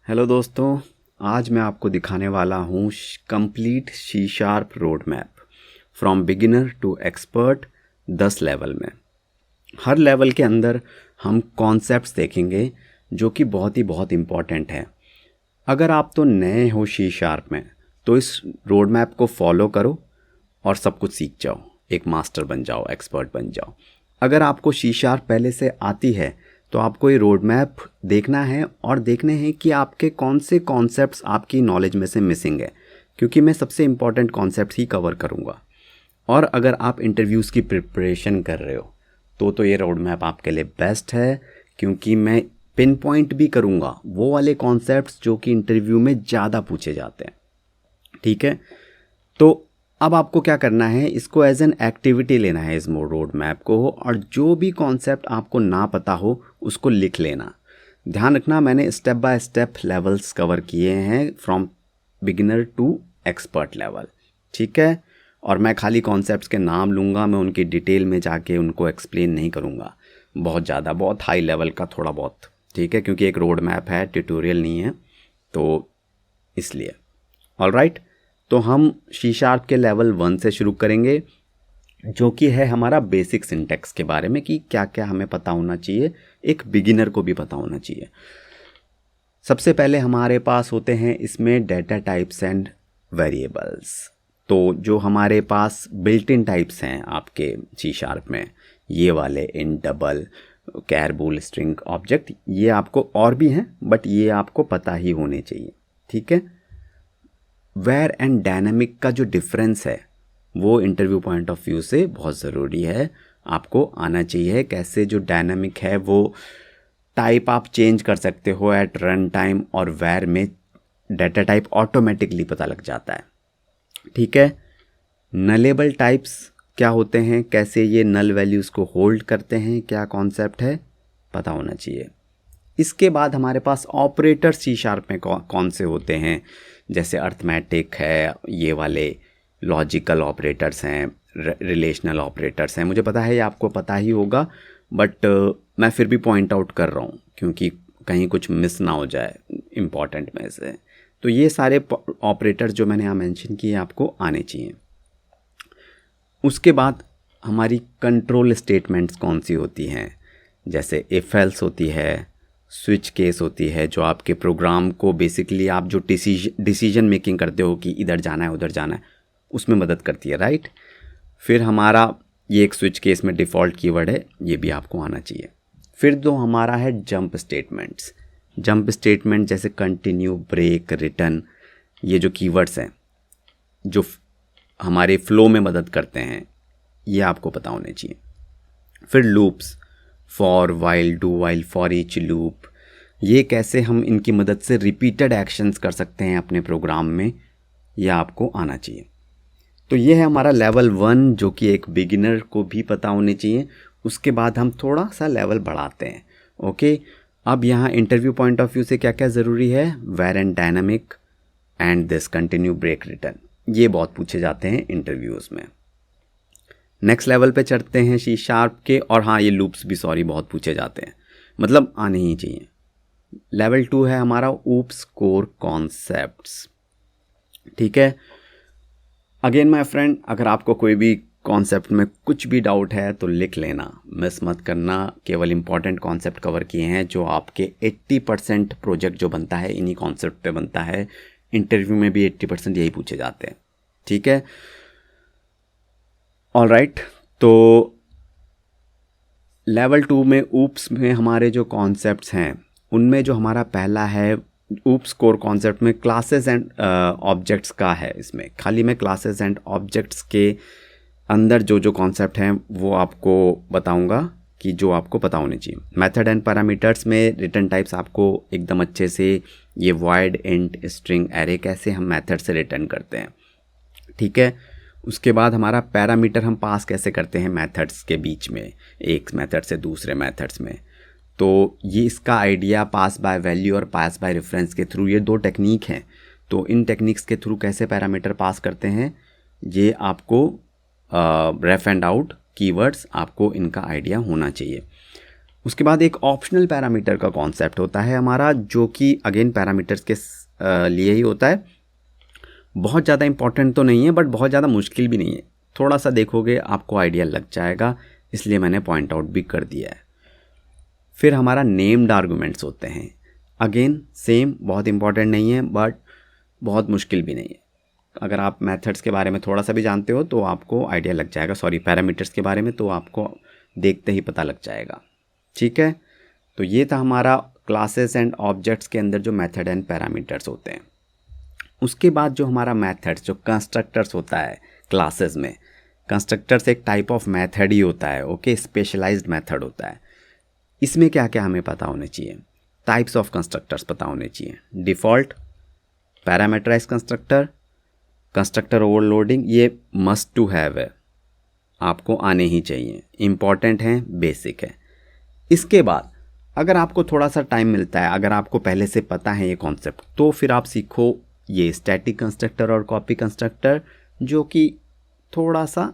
Hello दोस्तों, आज मैं आपको दिखाने वाला हूँ complete C sharp road map from beginner to expert 10 level में। हर लेवल के अंदर हम कॉन्सेप्ट्स देखेंगे जो कि बहुत इम्पॉर्टेंट है। अगर आप तो नए हो सी शार्प में तो इस रोड मैप को फॉलो करो और सब कुछ सीख जाओ, एक मास्टर बन जाओ, एक्सपर्ट बन जाओ। अगर आपको सी शार्प पहले से आती है तो आपको ये रोड मैप देखना है और देखने हैं कि आपके कौन से कॉन्सेप्ट्स आपकी नॉलेज में से मिसिंग है, क्योंकि मैं सबसे इम्पॉर्टेंट कॉन्सेप्ट्स ही कवर करूँगा। और अगर आप इंटरव्यूज़ की प्रिपरेशन कर रहे हो तो ये रोड मैप आपके लिए बेस्ट है, क्योंकि मैं पिन पॉइंट भी करूँगा वो वाले कॉन्सेप्ट्स जो कि इंटरव्यू में ज़्यादा पूछे जाते हैं। ठीक है, तो अब आपको क्या करना है, इसको एज एन एक्टिविटी लेना है इस रोड मैप को, और जो भी कॉन्सेप्ट आपको ना पता हो उसको लिख लेना। ध्यान रखना, मैंने step by step levels cover किए हैं from beginner to expert level. ठीक है, और मैं खाली कॉन्सेप्ट्स के नाम लूँगा, मैं उनकी डिटेल में जाके उनको एक्सप्लेन नहीं करूँगा बहुत ज़्यादा, बहुत हाई लेवल का थोड़ा बहुत। ठीक है, क्योंकि एक रोड मैप है, ट्यूटोरियल नहीं है, तो इसलिए। ऑलराइट, तो हम सी शार्प के लेवल 1 से शुरू करेंगे, जो कि है हमारा बेसिक सिंटैक्स के बारे में कि क्या क्या हमें पता होना चाहिए, एक बिगिनर को भी पता होना चाहिए। सबसे पहले हमारे पास होते हैं इसमें डेटा टाइप्स एंड वेरिएबल्स। तो जो हमारे पास बिल्ट इन टाइप्स हैं आपके सी शार्प में, ये वाले इन, डबल, कैर, बूल, स्ट्रिंग, ऑब्जेक्ट, ये आपको और भी हैं बट ये आपको पता ही होने चाहिए। ठीक है, वेयर एंड डायनामिक का जो डिफरेंस है वो इंटरव्यू पॉइंट ऑफ व्यू से बहुत ज़रूरी है, आपको आना चाहिए। कैसे जो डायनामिक है वो टाइप आप चेंज कर सकते हो एट रन टाइम, और वेयर में डाटा टाइप ऑटोमेटिकली पता लग जाता है। ठीक है, नलेबल टाइप्स क्या होते हैं, कैसे ये नल वैल्यूज़ को होल्ड करते हैं, क्या कॉन्सेप्ट है, पता होना चाहिए। इसके बाद हमारे पास ऑपरेटर सी शार्प में कौन से होते हैं, जैसे अर्थमेटिक है, ये वाले लॉजिकल ऑपरेटर्स हैं, रिलेशनल ऑपरेटर्स हैं। मुझे पता है ये आपको पता ही होगा, बट मैं फिर भी पॉइंट आउट कर रहा हूँ क्योंकि कहीं कुछ मिस ना हो जाए इम्पॉर्टेंट में से। तो ये सारे ऑपरेटर्स जो मैंने यहाँ मेंशन किए आपको आने चाहिए। उसके बाद हमारी कंट्रोल स्टेटमेंट्स कौन सी होती हैं, जैसे इफ एल्स होती है, स्विच केस होती है, जो आपके प्रोग्राम को बेसिकली आप जो डिसीजन मेकिंग करते हो कि इधर जाना है उधर जाना है, उसमें मदद करती है। राइट, फिर हमारा ये एक स्विच केस में डिफ़ॉल्ट कीवर्ड है, ये भी आपको आना चाहिए। फिर दो हमारा है जंप स्टेटमेंट्स। जंप स्टेटमेंट जैसे कंटिन्यू, ब्रेक, रिटर्न, ये जो कीवर्ड्स हैं जो हमारे फ्लो में मदद करते हैं, ये आपको पता होने चाहिए। फिर loops, for, while, do while, for each loop, ये कैसे हम इनकी मदद से रिपीटेड एक्शंस कर सकते हैं अपने प्रोग्राम में, यह आपको आना चाहिए। तो ये है हमारा लेवल 1 जो कि एक बिगिनर को भी पता होने चाहिए। उसके बाद हम थोड़ा सा लेवल बढ़ाते हैं। ओके, अब यहाँ इंटरव्यू पॉइंट ऑफ व्यू से क्या क्या ज़रूरी है, where and dynamic and this continue, break, return, ये बहुत पूछे जाते हैं इंटरव्यूज़ में। नेक्स्ट लेवल पे चढ़ते हैं सी शार्प के, और हाँ ये लूप्स भी बहुत पूछे जाते हैं, मतलब आने ही चाहिए। लेवल 2 है हमारा ऊप्स कोर कॉन्सेप्ट्स। ठीक है, अगेन माय फ्रेंड, अगर आपको कोई भी कॉन्सेप्ट में कुछ भी डाउट है तो लिख लेना, मिस मत करना। केवल इंपॉर्टेंट कॉन्सेप्ट कवर किए हैं, जो आपके 80% प्रोजेक्ट जो बनता है इन्हीं कॉन्सेप्ट पे बनता है। इंटरव्यू में भी 80% यही पूछे जाते हैं। ठीक है, ऑलराइट, तो लेवल 2 में ऊप्स में हमारे जो कॉन्सेप्ट्स हैं उनमें जो हमारा पहला है ऊप्स कोर कॉन्सेप्ट में क्लासेस एंड ऑब्जेक्ट्स का है। इसमें खाली मैं क्लासेस एंड ऑब्जेक्ट्स के अंदर जो जो कॉन्सेप्ट हैं वो आपको बताऊंगा कि जो आपको पता होने चाहिए। मेथड एंड पैरामीटर्स में रिटर्न टाइप्स आपको एकदम अच्छे से, ये वॉइड, इंट, स्ट्रिंग, एरे, कैसे हम मेथड से रिटर्न करते हैं। ठीक है, उसके बाद हमारा पैरामीटर हम पास कैसे करते हैं मेथड्स के बीच में, एक मेथड से दूसरे मेथड्स में। तो ये इसका आइडिया पास बाय वैल्यू और पास बाय रेफरेंस के थ्रू, ये 2 टेक्निक हैं। तो इन टेक्निक्स के थ्रू कैसे पैरामीटर पास करते हैं, ये आपको रेफ एंड आउट कीवर्ड्स, आपको इनका आइडिया होना चाहिए। उसके बाद एक ऑप्शनल पैरामीटर का कॉन्सेप्ट होता है हमारा, जो कि अगेन पैरामीटर्स के लिए ही होता है। बहुत ज़्यादा इंपॉर्टेंट तो नहीं है बट बहुत ज़्यादा मुश्किल भी नहीं है, थोड़ा सा देखोगे आपको आइडिया लग जाएगा, इसलिए मैंने पॉइंट आउट भी कर दिया है। फिर हमारा नेम्ड आर्गूमेंट्स होते हैं, अगेन सेम, बहुत इंपॉर्टेंट नहीं है बट बहुत मुश्किल भी नहीं है। अगर आप मेथड्स के बारे में थोड़ा सा भी जानते हो तो आपको आइडिया लग जाएगा, सॉरी पैरामीटर्स के बारे में तो आपको देखते ही पता लग जाएगा। ठीक है, तो ये था हमारा क्लासेस एंड ऑब्जेक्ट्स के अंदर जो मेथड एंड पैरामीटर्स होते हैं। उसके बाद जो हमारा मेथड्स, जो कंस्ट्रक्टर्स होता है क्लासेस में, कंस्ट्रक्टर्स एक टाइप ऑफ मेथड ही होता है, ओके, स्पेशलाइज्ड मेथड होता है। इसमें क्या क्या हमें पता होने चाहिए, टाइप्स ऑफ कंस्ट्रक्टर्स पता होने चाहिए, default, parameterise constructor, constructor overloading, ये मस्ट टू हैव है, आपको आने ही चाहिए, इम्पॉर्टेंट है, बेसिक है। इसके बाद अगर आपको थोड़ा सा टाइम मिलता है, अगर आपको पहले से पता है ये कॉन्सेप्ट, तो फिर आप सीखो ये स्टैटिक कंस्ट्रक्टर और कॉपी कंस्ट्रक्टर, जो कि थोड़ा सा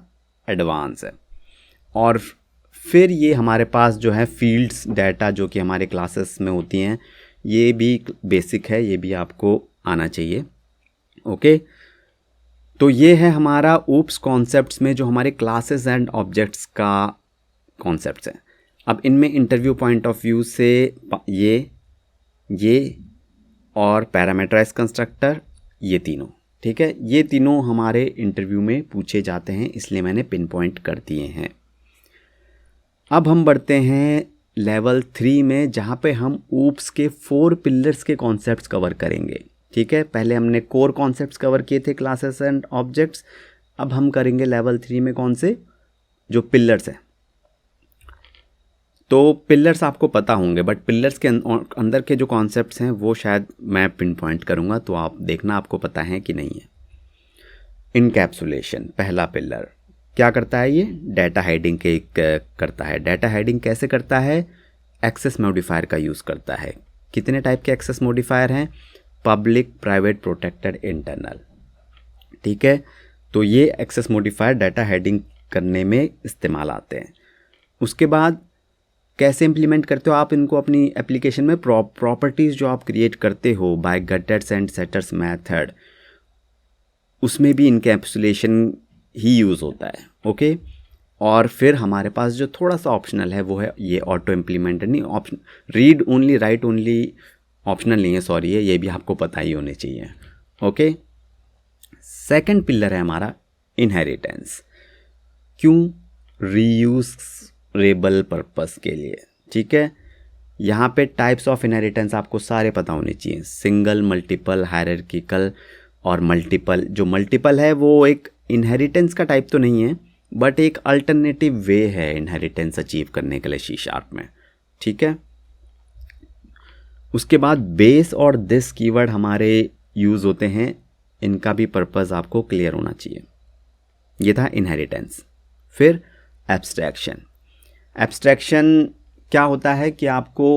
एडवांस है। और फिर ये हमारे पास जो है फील्ड्स डाटा जो कि हमारे क्लासेस में होती हैं, ये भी बेसिक है, ये भी आपको आना चाहिए। ओके, तो ये है हमारा ऊप्स कॉन्सेप्ट्स में जो हमारे क्लासेस एंड ऑब्जेक्ट्स का कॉन्सेप्ट्स हैं। अब इनमें इंटरव्यू पॉइंट ऑफ व्यू से ये और पैरामीटराइज कंस्ट्रक्टर, ये तीनों, ठीक है, ये तीनों हमारे इंटरव्यू में पूछे जाते हैं, इसलिए मैंने पिन पॉइंट कर दिए हैं। अब हम बढ़ते हैं लेवल 3 में, जहाँ पे हम ऊप्स के 4 पिलर्स के कॉन्सेप्ट्स कवर करेंगे। ठीक है, पहले हमने कोर कॉन्सेप्ट्स कवर किए थे क्लासेस एंड ऑब्जेक्ट्स, अब हम करेंगे लेवल 3 में कौन से, जो पिलर्स हैं। तो पिलर्स आपको पता होंगे बट पिलर्स के अंदर के जो कॉन्सेप्ट्स हैं वो शायद मैं पिन पॉइंट करूँगा, तो आप देखना आपको पता है कि नहीं है। इनकैप्सुलेशन पहला पिलर क्या करता है, ये डाटा हाइडिंग के करता है। डाटा हाइडिंग कैसे करता है, एक्सेस मॉडिफायर का यूज़ करता है। कितने टाइप के एक्सेस मॉडिफायर हैं, पब्लिक, प्राइवेट, प्रोटेक्टेड, इंटरनल। ठीक है, तो ये एक्सेस मॉडिफायर डाटा हाइडिंग करने में इस्तेमाल आते हैं। उसके बाद कैसे इंप्लीमेंट करते हो आप इनको अपनी एप्लीकेशन में, प्रॉपर्टीज़ जो आप क्रिएट करते हो by getters and setters method, उसमें भी इनकैप्सुलेशन ही यूज़ होता है। ओके, और फिर हमारे पास जो थोड़ा सा ऑप्शनल है वो है ये ऑटो इम्प्लीमेंट, नहीं option, read only right only optional नहीं है, सॉरी, ये भी आपको पता ही होने चाहिए। ओके, सेकंड पिलर है हमारा इनहेरिटेंस। क्यों, रीयूजेबल पर्पस के लिए। ठीक है, यहाँ पे टाइप्स ऑफ इनहेरिटेंस आपको सारे पता होने चाहिए, सिंगल, मल्टीपल, हायरार्किकल और मल्टीपल। जो मल्टीपल है वो एक इनहेरिटेंस का टाइप तो नहीं है बट एक अल्टरनेटिव वे है इनहेरिटेंस अचीव करने के लिए सी शार्प में। ठीक है, उसके बाद बेस और दिस कीवर्ड हमारे यूज़ होते हैं, इनका भी पर्पस आपको क्लियर होना चाहिए। ये था इनहेरिटेंस। फिर एब्स्ट्रैक्शन। एब्स्ट्रैक्शन क्या होता है कि आपको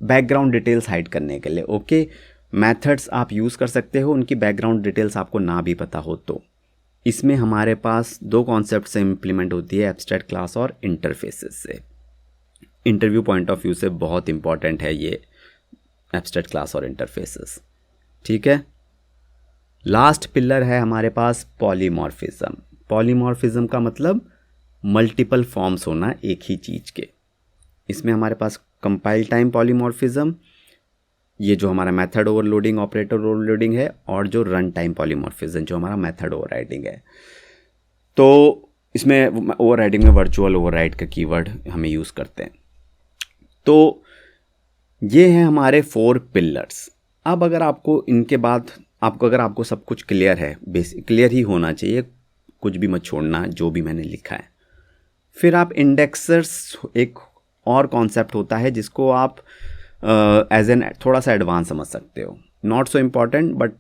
बैकग्राउंड डिटेल्स हाइड करने के लिए, ओके, मेथड्स आप यूज़ कर सकते हो, उनकी बैकग्राउंड डिटेल्स आपको ना भी पता हो तो। इसमें हमारे पास 2 कॉन्सेप्ट से इम्प्लीमेंट होती है, एब्स्ट्रैक्ट क्लास और इंटरफेसेस से। इंटरव्यू पॉइंट ऑफ व्यू से बहुत इंपॉर्टेंट है ये एब्स्ट्रैक्ट क्लास और इंटरफेसेस। ठीक है, लास्ट पिलर है हमारे पास पॉलीमॉर्फिज्म। पॉलीमॉर्फिज्म का मतलब मल्टीपल फॉर्म्स होना एक ही चीज़ के। इसमें हमारे पास कंपाइल टाइम पॉलीमॉर्फिज्म, ये जो हमारा मेथड ओवरलोडिंग, ऑपरेटर ओवरलोडिंग है, और जो रन टाइम पॉलीमॉर्फिज्म जो हमारा मेथड ओवरराइडिंग है। तो इसमें ओवरराइडिंग में वर्चुअल ओवरराइड का कीवर्ड हमें यूज़ करते हैं। तो ये हैं हमारे 4 पिलर्स। अब अगर आपको इनके बाद आपको सब कुछ क्लियर है, बेसिक क्लियर ही होना चाहिए, कुछ भी मत छोड़ना जो भी मैंने लिखा है। फिर आप इंडेक्सर्स, एक और कॉन्सेप्ट होता है जिसको आप एज एन थोड़ा सा एडवांस समझ सकते हो, not so important but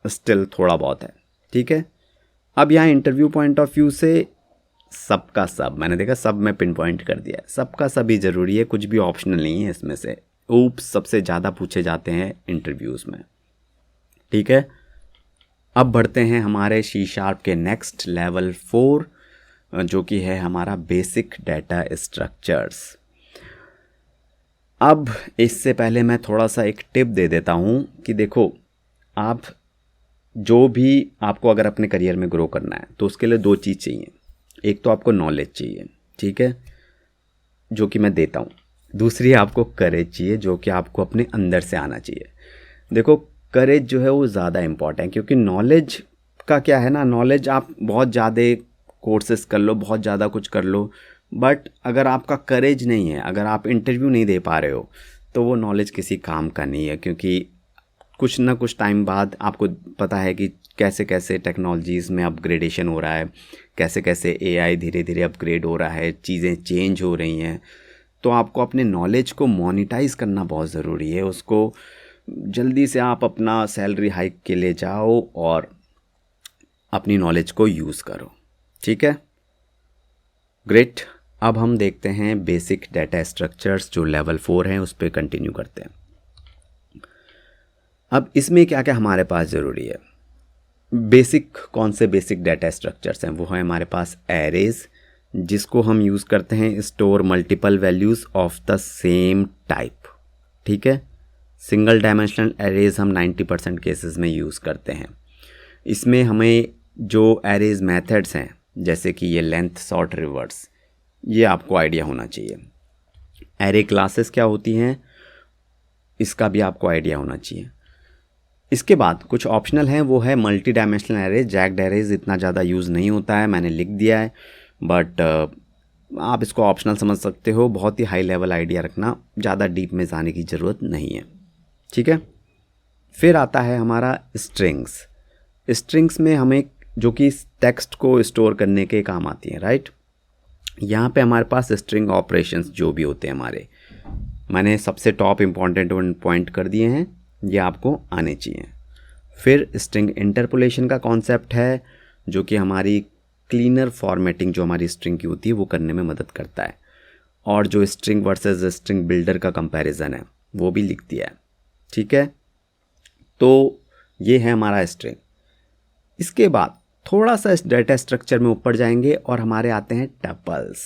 still थोड़ा बहुत है। ठीक है, अब यहाँ इंटरव्यू पॉइंट ऑफ व्यू से सबका सब, मैंने देखा सब में पिन पॉइंट कर दिया है, सबका सभी ज़रूरी है, कुछ भी ऑप्शनल नहीं है इसमें से। ऊप्स सबसे ज़्यादा पूछे जाते हैं इंटरव्यूज़ में। ठीक है, अब बढ़ते हैं हमारे सी शार्प के नेक्स्ट लेवल 4, जो कि है हमारा बेसिक डाटा स्ट्रक्चर्स। अब इससे पहले मैं थोड़ा सा एक टिप दे देता हूँ कि देखो, आप जो भी आपको अगर अपने करियर में ग्रो करना है तो उसके लिए दो चीज़ चाहिए। एक तो आपको नॉलेज चाहिए, ठीक है, जो कि मैं देता हूँ। दूसरी आपको करेज चाहिए, जो कि आपको अपने अंदर से आना चाहिए। देखो, करेज जो है वो ज़्यादा इम्पॉर्टेंट है, क्योंकि नॉलेज का क्या है ना, नॉलेज आप बहुत ज़्यादा कोर्सेस कर लो, बहुत ज़्यादा कुछ कर लो, बट अगर आपका करेज नहीं है, अगर आप इंटरव्यू नहीं दे पा रहे हो, तो वो नॉलेज किसी काम का नहीं है। क्योंकि कुछ ना कुछ टाइम बाद आपको पता है कि कैसे कैसे टेक्नोलॉजीज़ में अपग्रेडेशन हो रहा है, कैसे कैसे एआई धीरे धीरे अपग्रेड हो रहा है, चीज़ें चेंज हो रही हैं। तो आपको अपने नॉलेज को मोनिटाइज करना बहुत ज़रूरी है। उसको जल्दी से आप अपना सैलरी हाइक के लिए जाओ और अपनी नॉलेज को यूज़ करो, ठीक है। ग्रेट। अब हम देखते हैं बेसिक डाटा स्ट्रक्चर्स, जो लेवल 4 हैं, उस पर कंटिन्यू करते हैं। अब इसमें क्या क्या हमारे पास ज़रूरी है। बेसिक कौन से बेसिक डाटा स्ट्रक्चर्स हैं, वो है हमारे पास एरेज, जिसको हम यूज़ करते हैं store multiple values of the same type, ठीक है। सिंगल डायमेंशनल एरेज हम 90% केसेस में यूज़ करते हैं। इसमें हमें जो एरेज मेथड्स हैं, जैसे कि ये लेंथ, सॉर्ट, रिवर्स, ये आपको आइडिया होना चाहिए। एरे क्लासेस क्या होती हैं, इसका भी आपको आइडिया होना चाहिए। इसके बाद कुछ ऑप्शनल हैं, वो है multi dimensional arrays. Jacked arrays इतना ज़्यादा यूज़ नहीं होता है, मैंने लिख दिया है, बट आप इसको ऑप्शनल समझ सकते हो। बहुत ही हाई लेवल आइडिया रखना, ज़्यादा डीप में जाने की ज़रूरत नहीं है, ठीक है। फिर आता है हमारा स्ट्रिंग्स। स्ट्रिंग्स में हमें जो कि टेक्स्ट को स्टोर करने के काम आती हैं, राइट। यहाँ पे हमारे पास स्ट्रिंग ऑपरेशंस जो भी होते हैं हमारे, मैंने सबसे टॉप इम्पॉर्टेंट पॉइंट कर दिए हैं, ये आपको आने चाहिए। फिर स्ट्रिंग इंटरपोलेशन का कॉन्सेप्ट है, जो कि हमारी क्लीनर फॉर्मेटिंग जो हमारी स्ट्रिंग की होती है वो करने में मदद करता है। और जो स्ट्रिंग वर्सेस स्ट्रिंग बिल्डर का कंपैरिजन है वो भी लिख दिया है, ठीक है। तो ये है हमारा स्ट्रिंग। इसके बाद थोड़ा सा इस डाटा स्ट्रक्चर में ऊपर जाएंगे और हमारे आते हैं टपल्स।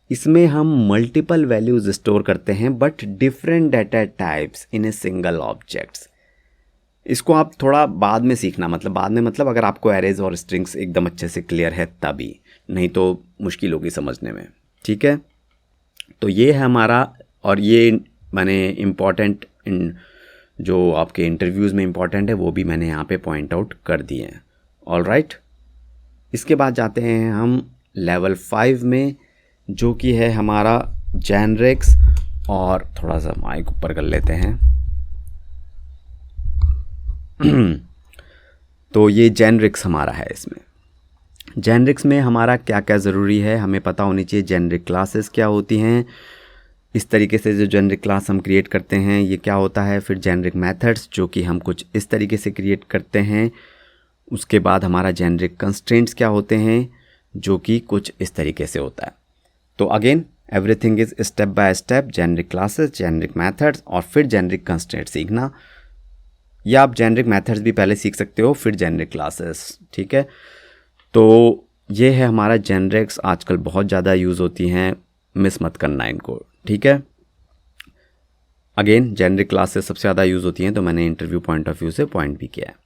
इसमें हम मल्टीपल वैल्यूज स्टोर करते हैं, but different data types in a single objects. इसको आप थोड़ा बाद में सीखना, मतलब बाद में मतलब अगर आपको एरेज और स्ट्रिंग्स एकदम अच्छे से क्लियर है तभी, नहीं तो मुश्किल होगी समझने में, ठीक है। तो ये है हमारा, और ये मैंने इम्पॉर्टेंट जो आपके इंटरव्यूज़ में इम्पॉर्टेंट है वो भी मैंने यहाँ पे पॉइंट आउट कर दिए हैं। All right. इसके बाद जाते हैं हम लेवल 5 में, जो कि है हमारा जेनरिक्स। और थोड़ा सा माइक ऊपर कर लेते हैं। तो ये जेनरिक्स हमारा है। इसमें जेनरिक्स में हमारा क्या क्या ज़रूरी है, हमें पता होनी चाहिए। जेनरिक क्लासेस क्या होती हैं, इस तरीके से जो जेनरिक क्लास हम क्रिएट करते हैं ये क्या होता है। फिर जेनरिक मेथड्स, जो कि हम कुछ इस तरीके से क्रिएट करते हैं। उसके बाद हमारा जेनरिक कंस्ट्रेंट्स क्या होते हैं, जो कि कुछ इस तरीके से होता है। तो again everything is step by step, generic classes, generic methods और फिर जेनरिक कंस्ट्रेंट सीखना, या आप जेनरिक मेथड्स भी पहले सीख सकते हो फिर जेनरिक क्लासेस, ठीक है। तो ये है हमारा जेनरिक्स, आजकल बहुत ज़्यादा यूज़ होती हैं, मिस मत करना इनको, ठीक है। अगेन जेनरिक क्लासेस सबसे ज़्यादा यूज़ होती हैं, तो मैंने इंटरव्यू पॉइंट ऑफ व्यू से पॉइंट भी किया है।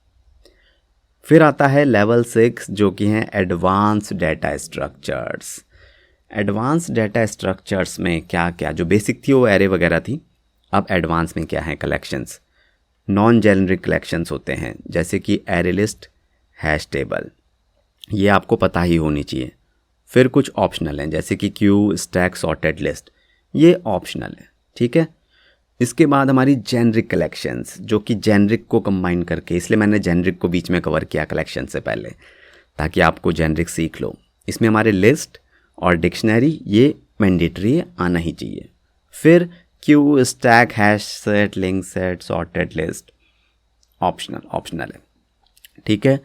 फिर आता है लेवल 6, जो कि हैं advance data structures. Advance data structures में क्या क्या, जो बेसिक थी वो एरे वगैरह थी, अब एडवांस में क्या है, कलेक्शंस, नॉन जेनरिक कलेक्शंस होते हैं, जैसे कि एरे लिस्ट, हैश टेबल, ये आपको पता ही होनी चाहिए। फिर कुछ ऑप्शनल हैं, जैसे कि क्यू, स्टैक, सॉर्टेड लिस्ट, ये ऑप्शनल है, ठीक है। इसके बाद हमारी जेनरिक कलेक्शंस, जो कि जेनरिक को कंबाइन करके, इसलिए मैंने जेनरिक को बीच में कवर किया कलेक्शन से पहले, ताकि आपको जेनरिक सीख लो। इसमें हमारे लिस्ट और डिक्शनरी ये मैंडेटरी आना ही चाहिए। फिर Q, stack, hash set, link set, sorted list optional है, ठीक है।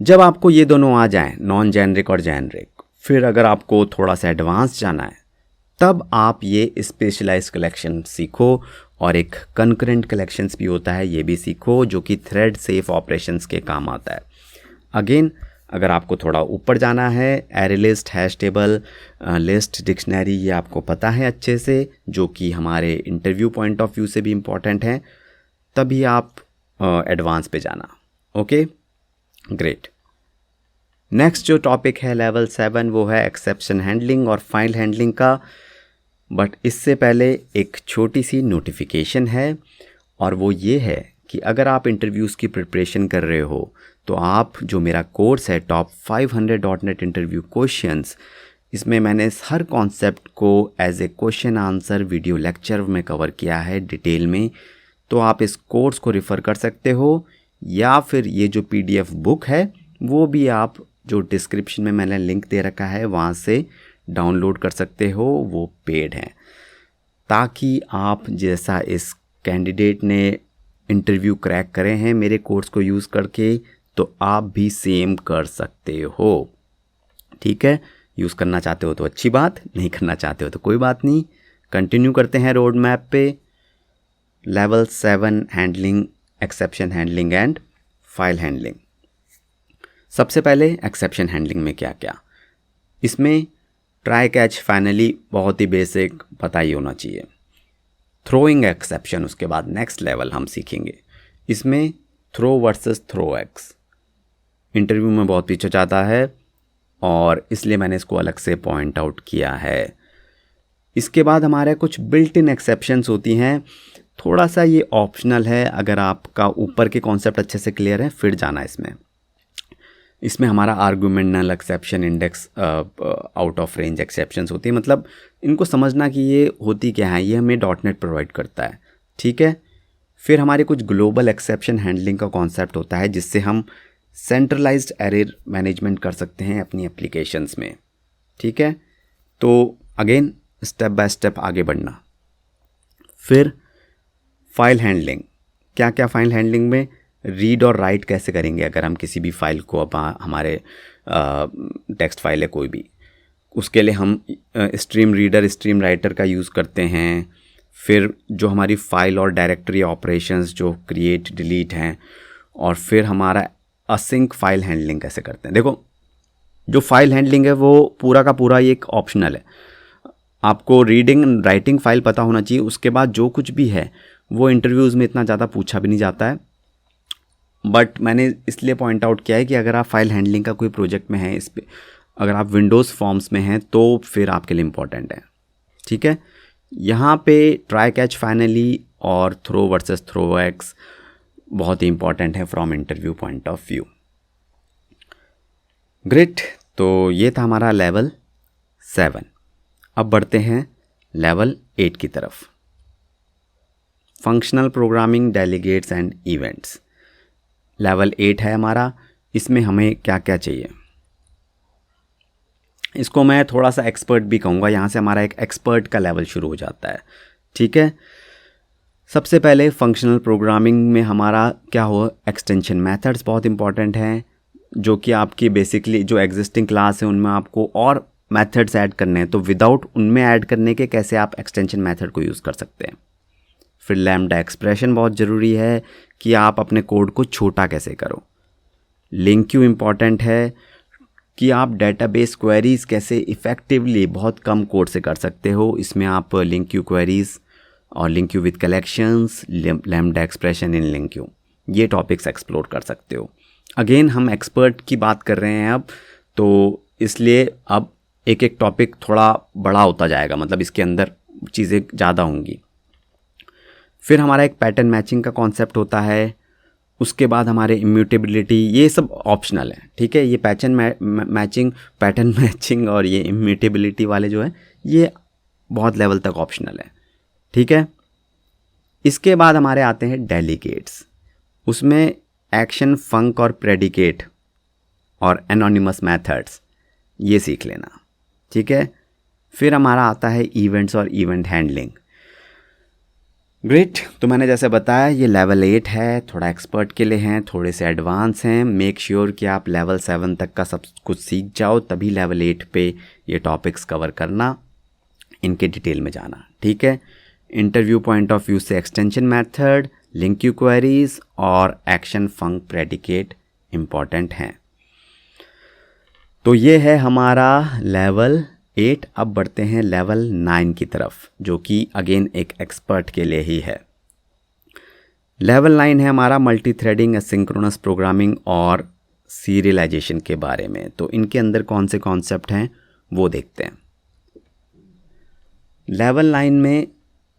जब आपको ये दोनों आ जाएं, नॉन जेनरिक और जेनरिक, फिर अगर आपको थोड़ा सा एडवांस जाना है तब आप ये स्पेशलाइज्ड कलेक्शन सीखो, और एक कंकरेंट कलेक्शंस भी होता है, ये भी सीखो, जो कि थ्रेड सेफ ऑपरेशंस के काम आता है। अगेन अगर आपको थोड़ा ऊपर जाना है, array list, hash table, list, dictionary, ये आपको पता है अच्छे से, जो कि हमारे इंटरव्यू पॉइंट ऑफ व्यू से भी इम्पॉर्टेंट हैं, तभी आप एडवांस पे जाना। Okay, great. नेक्स्ट जो टॉपिक है लेवल 7 वो है एक्सेप्शन हैंडलिंग और फाइल हैंडलिंग का। बट इससे पहले एक छोटी सी नोटिफिकेशन है, और वो ये है कि अगर आप इंटरव्यूज़ की प्रिपरेशन कर रहे हो तो आप जो मेरा कोर्स है टॉप 500 .NET इंटरव्यू क्वेश्चंस, इसमें मैंने हर कॉन्सेप्ट को as a question answer video lecture में कवर किया है डिटेल में। तो आप इस कोर्स को रेफ़र कर सकते हो, या फिर ये जो PDF बुक है वो भी आप जो डिस्क्रिप्शन में मैंने लिंक दे रखा है वहाँ से डाउनलोड कर सकते हो, वो पेड हैं, ताकि आप जैसा इस कैंडिडेट ने इंटरव्यू क्रैक करे हैं मेरे कोर्स को यूज़ करके, तो आप भी सेम कर सकते हो। ठीक है, यूज़ करना चाहते हो तो अच्छी बात, नहीं करना चाहते हो तो कोई बात नहीं। कंटिन्यू करते हैं रोड मैप पे। Level 7 handling, exception handling and file handling. सबसे पहले एक्सेप्शन हैंडलिंग में क्या क्या, इसमें ट्राई कैच फाइनली बहुत ही बेसिक पता ही होना चाहिए। थ्रोइंग एक्सेप्शन उसके बाद नेक्स्ट लेवल हम सीखेंगे। इसमें throw versus throw ex interview में बहुत पूछा जाता है, और इसलिए मैंने इसको अलग से पॉइंट आउट किया है। इसके बाद हमारे कुछ बिल्ट इन एक्सेप्शंस होती हैं, थोड़ा सा ये ऑप्शनल है, अगर आपका ऊपर के कॉन्सेप्ट अच्छे से क्लियर है फिर जाना इसमें हमारा argument null exception, index out of range exceptions होती है। मतलब इनको समझना कि ये होती क्या है, ये हमें .NET प्रोवाइड करता है। ठीक है, फिर हमारे कुछ ग्लोबल एक्सेप्शन हैंडलिंग का कॉन्सेप्ट होता है, जिससे हम सेंट्रलाइज्ड एरर मैनेजमेंट कर सकते हैं अपनी एप्लीकेशंस में। ठीक है, तो अगेन स्टेप बाय स्टेप आगे बढ़ना। फिर फाइल हैंडलिंग, क्या क्या फाइल हैंडलिंग में रीड और राइट कैसे करेंगे अगर हम किसी भी फाइल को, अब हमारे टेक्स्ट फाइल है कोई भी, उसके लिए हम स्ट्रीम रीडर, स्ट्रीम राइटर का यूज़ करते हैं। फिर जो हमारी फ़ाइल और डायरेक्टरी ऑपरेशंस जो क्रिएट डिलीट हैं, और फिर हमारा असिंक फाइल हैंडलिंग कैसे करते हैं। देखो, जो फाइल हैंडलिंग है वो पूरा का पूरा ये एक ऑप्शनल है, आपको रीडिंग राइटिंग फ़ाइल पता होना चाहिए। उसके बाद जो कुछ भी है वो इंटरव्यूज़ में इतना ज़्यादा पूछा भी नहीं जाता है, बट मैंने इसलिए पॉइंट आउट किया है कि अगर आप फाइल हैंडलिंग का कोई प्रोजेक्ट में हैं, इस पर अगर आप विंडोज़ फॉर्म्स में हैं तो फिर आपके लिए इम्पॉर्टेंट है। ठीक है, यहाँ पे ट्राई कैच फाइनली और थ्रो वर्सेस थ्रो एक्स बहुत ही इंपॉर्टेंट है from interview point of view. Great, तो ये था हमारा लेवल 7। अब बढ़ते हैं लेवल 8 की तरफ, functional programming, delegates and events. Level 8 है हमारा, इसमें हमें क्या क्या चाहिए, इसको मैं थोड़ा सा एक्सपर्ट भी कहूँगा। यहाँ से हमारा एक एक्सपर्ट का लेवल शुरू हो जाता है। ठीक है, सबसे पहले फंक्शनल प्रोग्रामिंग में हमारा क्या हो, एक्सटेंशन मेथड्स बहुत इंपॉर्टेंट हैं, जो कि आपकी बेसिकली जो एग्जिस्टिंग क्लास है उनमें आपको और मेथड्स ऐड करने हैं, तो विदाउट उनमें ऐड करने के कैसे आप एक्सटेंशन मेथड को यूज़ कर सकते हैं। फिर लैम्डा एक्सप्रेशन बहुत ज़रूरी है कि आप अपने कोड को छोटा कैसे करो। लिंक क्यू इम्पॉर्टेंट है कि आप डेटाबेस क्वेरीज़ कैसे इफ़ेक्टिवली बहुत कम कोड से कर सकते हो। इसमें आप लिंक क्यू क्वेरीज़ और link Q with collections, lambda expression in link Q, ये टॉपिक्स एक्सप्लोर कर सकते हो। अगेन हम एक्सपर्ट की बात कर रहे हैं अब, तो इसलिए अब एक एक टॉपिक थोड़ा बड़ा होता जाएगा, मतलब इसके अंदर चीज़ें ज़्यादा होंगी। फिर हमारा एक पैटर्न मैचिंग का कॉन्सेप्ट होता है, उसके बाद हमारे इम्यूटेबिलिटी, ये सब ऑप्शनल है। ठीक है, ये पैटर्न मैचिंग और ये इम्यूटेबिलिटी वाले जो है ये बहुत लेवल तक ऑप्शनल है। ठीक है, इसके बाद हमारे आते हैं डेलीगेट्स, उसमें एक्शन, फंक और प्रेडिकेट और एनोनिमस मेथड्स, ये सीख लेना। ठीक है, फिर हमारा आता है इवेंट्स और इवेंट हैंडलिंग। ग्रेट, तो मैंने जैसे बताया ये लेवल 8 है, थोड़ा एक्सपर्ट के लिए हैं, थोड़े से एडवांस हैं। मेक श्योर कि आप लेवल 7 तक का सब कुछ सीख जाओ, तभी लेवल 8 पे ये टॉपिक्स कवर करना, इनके डिटेल में जाना। ठीक है, इंटरव्यू पॉइंट ऑफ व्यू से extension method, link Q queries और एक्शन, फंक, प्रेडिकेट इम्पॉर्टेंट हैं। तो ये है हमारा लेवल 8। अब बढ़ते हैं लेवल 9 की तरफ, जो कि अगेन एक एक्सपर्ट के लिए ही है। लेवल 9 है हमारा मल्टी थ्रेडिंग, एसिंक्रोनस प्रोग्रामिंग और सीरियलाइजेशन के बारे में। तो इनके अंदर कौन से कॉन्सेप्ट हैं वो देखते हैं। लेवल 9 में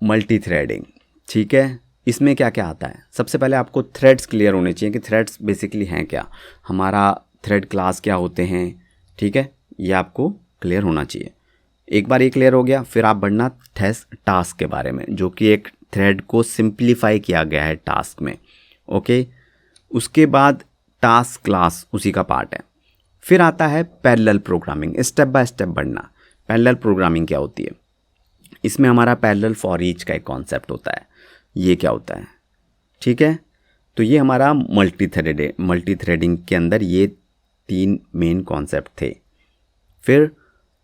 मल्टी थ्रेडिंग, ठीक है, इसमें क्या क्या आता है। सबसे पहले आपको थ्रेड्स क्लियर होने चाहिए कि थ्रेड्स बेसिकली हैं क्या, हमारा थ्रेड क्लास क्या होते हैं, ठीक है, ये आपको क्लियर होना चाहिए। एक बार ये क्लियर हो गया, फिर आप बढ़ना टास्क के बारे में, जो कि एक थ्रेड को सिंप्लीफाई किया गया है टास्क में। ओके, उसके बाद टास्क क्लास उसी का पार्ट है। फिर आता है parallel programming, step by step बढ़ना। पैरेलल प्रोग्रामिंग क्या होती है, इसमें हमारा पैरेलल फॉर ईच का एक कॉन्सेप्ट होता है। ये क्या होता है, ठीक है। तो ये हमारा मल्टी थ्रेडिंग के अंदर ये 3 मेन कॉन्सेप्ट थे। फिर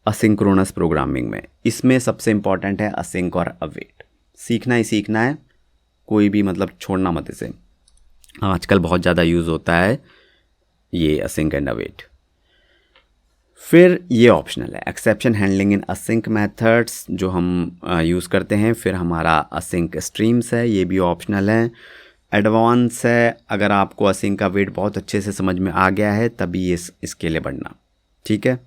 असिंक्रोनस प्रोग्रामिंग में, इसमें सबसे इम्पॉर्टेंट है असिंक और अवेट। सीखना ही सीखना है, कोई भी मतलब छोड़ना मत इसे। आजकल बहुत ज़्यादा यूज़ होता है ये असिंक एंड अवेट। फिर ये ऑप्शनल है, exception handling in async methods जो हम यूज़ करते हैं। फिर हमारा असिंक स्ट्रीम्स है, ये भी ऑप्शनल है। एडवांस है, अगर आपको असिंक का वेट बहुत अच्छे से समझ में आ गया है तभी इसके लिए बढ़ना, ठीक है।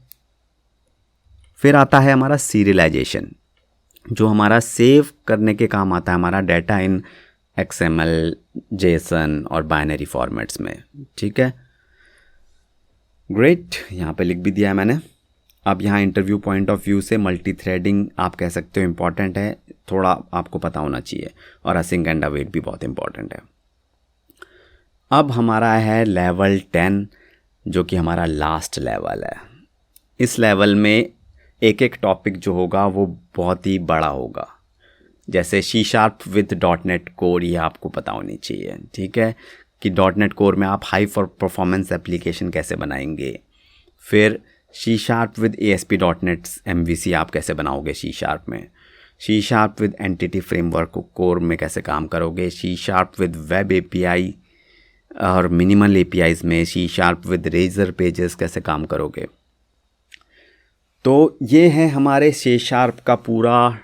फिर आता है हमारा सीरियलाइजेशन, जो हमारा सेव करने के काम आता है, हमारा डाटा इन XML, JSON और बाइनरी फॉर्मेट्स में, ठीक है। ग्रेट, यहाँ पे लिख भी दिया है मैंने। अब यहाँ इंटरव्यू पॉइंट ऑफ व्यू से मल्टी थ्रेडिंग आप कह सकते हो इम्पॉर्टेंट है, थोड़ा आपको पता होना चाहिए, और असिंक एंड अवेट भी बहुत इम्पॉर्टेंट है। अब हमारा है लेवल 10, जो कि हमारा लास्ट लेवल है। इस लेवल में एक एक टॉपिक जो होगा वो बहुत ही बड़ा होगा। जैसे C# विद .NET कोर, ये आपको पता होनी चाहिए, ठीक है, कि .NET कोर में आप हाई फॉर परफॉर्मेंस एप्लीकेशन कैसे बनाएंगे। फिर C# विद ASP.NET MVC आप कैसे बनाओगे C# में। C# with entity framework core में कैसे काम करोगे। C# विद वेब API और मिनिमल APIs में। C# विद रेजर पेजेस कैसे काम करोगे। तो ये है हमारे C# का पूरा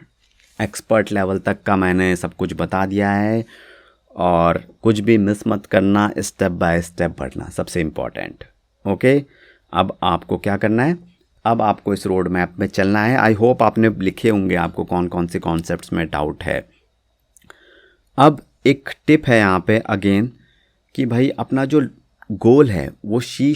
एक्सपर्ट लेवल तक का मैंने सब कुछ बता दिया है, और कुछ भी मिस मत करना, स्टेप बाय स्टेप बढ़ना सबसे इम्पॉर्टेंट। ओके, अब आपको क्या करना है, अब आपको इस रोड मैप में चलना है। आई होप आपने लिखे होंगे आपको कौन कौन से कॉन्सेप्ट्स में डाउट है। अब एक टिप है यहाँ पे अगेन, कि भाई अपना जो गोल है वो C#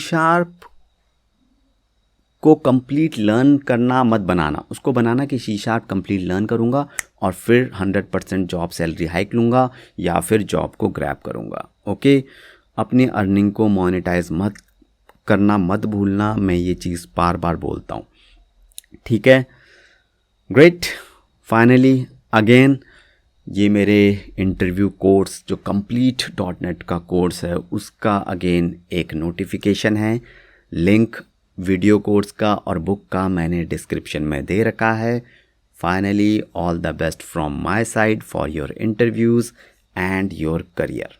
को कंप्लीट लर्न करना मत बनाना, उसको बनाना कि C# कंप्लीट लर्न करूँगा और फिर 100% जॉब सैलरी हाइक लूँगा या फिर जॉब को ग्रैब करूँगा। ओके, अपनी अर्निंग को मोनेटाइज मत करना मत भूलना, मैं ये चीज़ बार बार बोलता हूँ, ठीक है। ग्रेट, फाइनली अगेन ये मेरे इंटरव्यू कोर्स जो कंप्लीट .NET का कोर्स है उसका अगेन एक नोटिफिकेशन है। लिंक वीडियो कोर्स का और बुक का मैंने डिस्क्रिप्शन में दे रखा है। Finally all the best from my side for your interviews and your career.